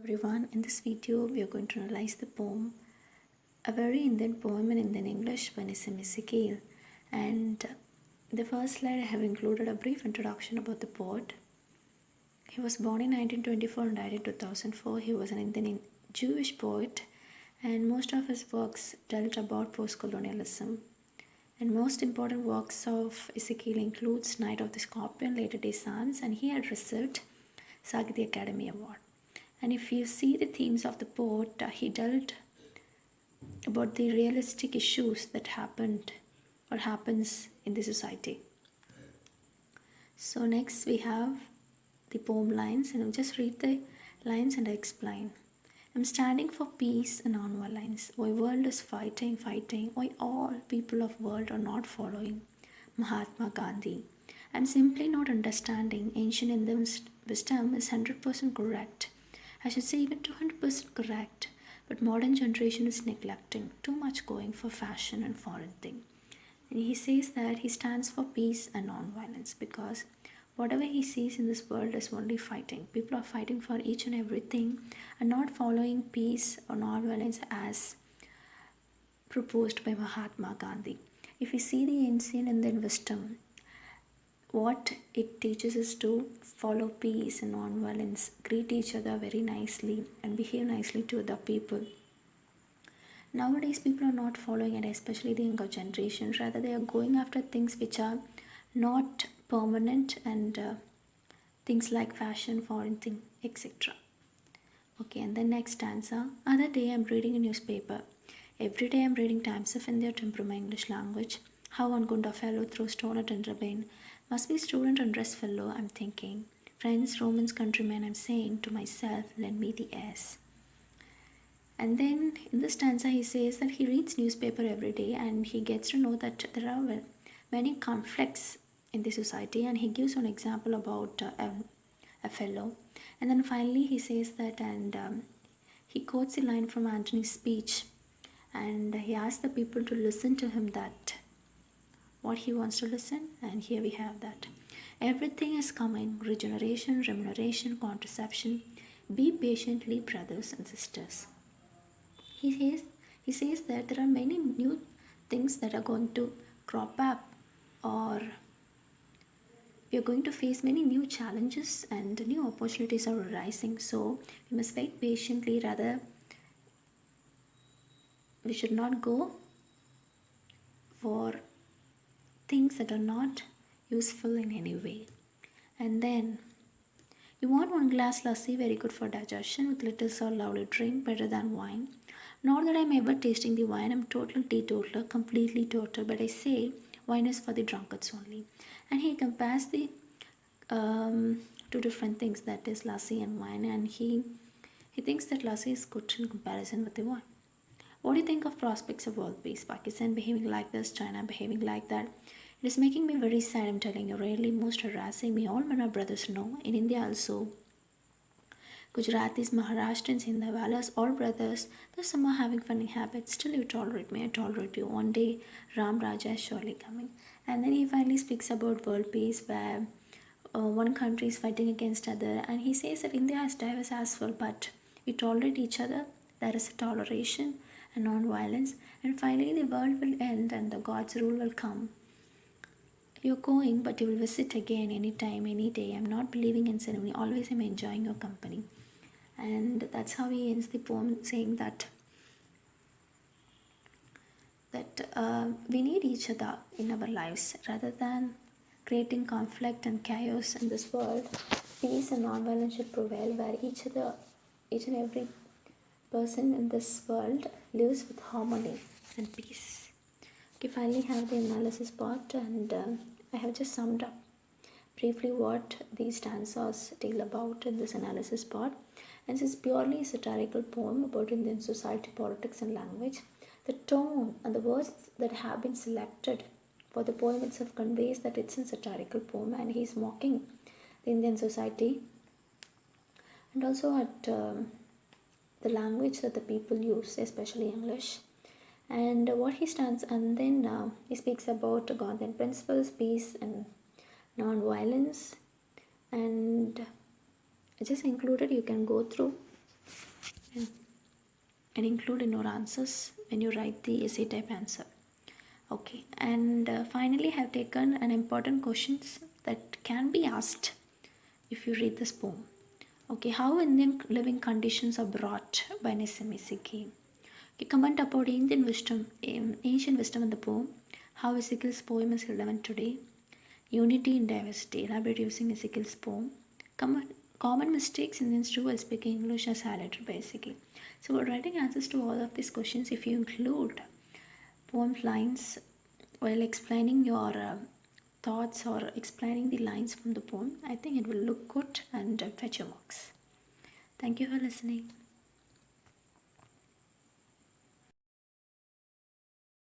Everyone, in this video we are going to analyze the poem, a very Indian poem in Indian English by Nissim Ezekiel. And in the first slide I have included a brief introduction about the poet. He was born in 1924 and died in 2004. He was an Indian Jewish poet, and most of his works dealt about post-colonialism. And most important works of Ezekiel includes Night of the Scorpion, Later Day Psalms, and he had received Sahitya Academy Award. And if you see the themes of the poet, he dealt about the realistic issues that happened or happens in the society. So next we have the poem lines, and I'll just read the lines and I explain. I'm standing for peace and non-violence. Why world is fighting. Why all people of world are not following Mahatma Gandhi. I'm simply not understanding. Ancient Indian wisdom is 100% correct. I should say even 200% correct. But modern generation is neglecting, too much going for fashion and foreign thing. And he says that he stands for peace and non-violence because whatever he sees in this world is only fighting. People are fighting for each and everything and not following peace or non-violence as proposed by Mahatma Gandhi. If we see the ancient Indian wisdom, what it teaches us to follow peace and non-violence, greet each other very nicely and behave nicely to other people. Nowadays people are not following it, especially the younger generation. Rather they are going after things which are not permanent and things like fashion, foreign thing, etc. Okay, and then next stanza. Other day I'm reading a newspaper. Every day I'm reading Times of India to improve my English language. How one Gunda fellow throws stone at Indrabane. Must be student and dress fellow, I'm thinking. Friends, Romans, countrymen, I'm saying to myself, lend me the S. And then in this stanza he says that he reads newspaper every day and he gets to know that there are many conflicts in the society, and he gives an example about a fellow. And then finally he says that, and he quotes a line from Antony's speech, and he asks the people to listen to him, that what he wants to listen. And here we have that everything is coming: regeneration, remuneration, contraception. Be patiently, brothers and sisters. He says that there are many new things that are going to crop up, or we are going to face many new challenges and new opportunities are arising. So we must wait patiently. Rather, we should not go for things that are not useful in any way. And then you want one glass lassi, very good for digestion, with little salt, lovely drink, better than wine. Not that I'm ever tasting the wine, I'm total teetotaler, completely total, but I say wine is for the drunkards only. And he compares the two different things, that is lassi and wine, and he thinks that lassi is good in comparison with the wine. What do you think of prospects of world peace? Pakistan behaving like this, China behaving like that. It is making me very sad, I'm telling you, really most harassing me. All my brothers know. In India also, Gujaratis, Maharashtrians, Hindwalas, all brothers, though some are having funny habits, still you tolerate me, I tolerate you. One day, Ram Raja is surely coming. And then he finally speaks about world peace, where one country is fighting against other, and he says that India is diverse as well, but we tolerate each other. There is a toleration and non-violence, and finally the world will end and the God's rule will come. You're going, but you will visit again anytime, any day. I'm not believing in ceremony. Always I'm enjoying your company. And that's how he ends the poem, saying that we need each other in our lives. Rather than creating conflict and chaos in this world, peace and non-violence should prevail, where each and every person in this world lives with harmony and peace. Okay, finally have the analysis part, and I have just summed up briefly what these stanzas tell about in this analysis part. And this is purely a satirical poem about Indian society, politics and language. The tone and the words that have been selected for the poem itself conveys that it's a satirical poem, and he's mocking the Indian society and also at the language that the people use, especially English. And what he stands, and then he speaks about Gandhian principles, peace and non-violence, and I just included, you can go through and, and include in your answers when you write the essay type answer. Okay, and finally, have taken an important questions that can be asked if you read this poem. Okay, how Indian living conditions are brought by Nisimisi. Okay, comment about ancient wisdom in the poem. How Ezekiel's poem is relevant today. Unity in diversity. Elaborate using Ezekiel's poem. Common mistakes Indians do while speaking English as highlighted by Ezekiel. So, we're writing answers to all of these questions. If you include poem lines while explaining your thoughts or explaining the lines from the poem, I think it will look good and fetch your marks. Thank you for listening.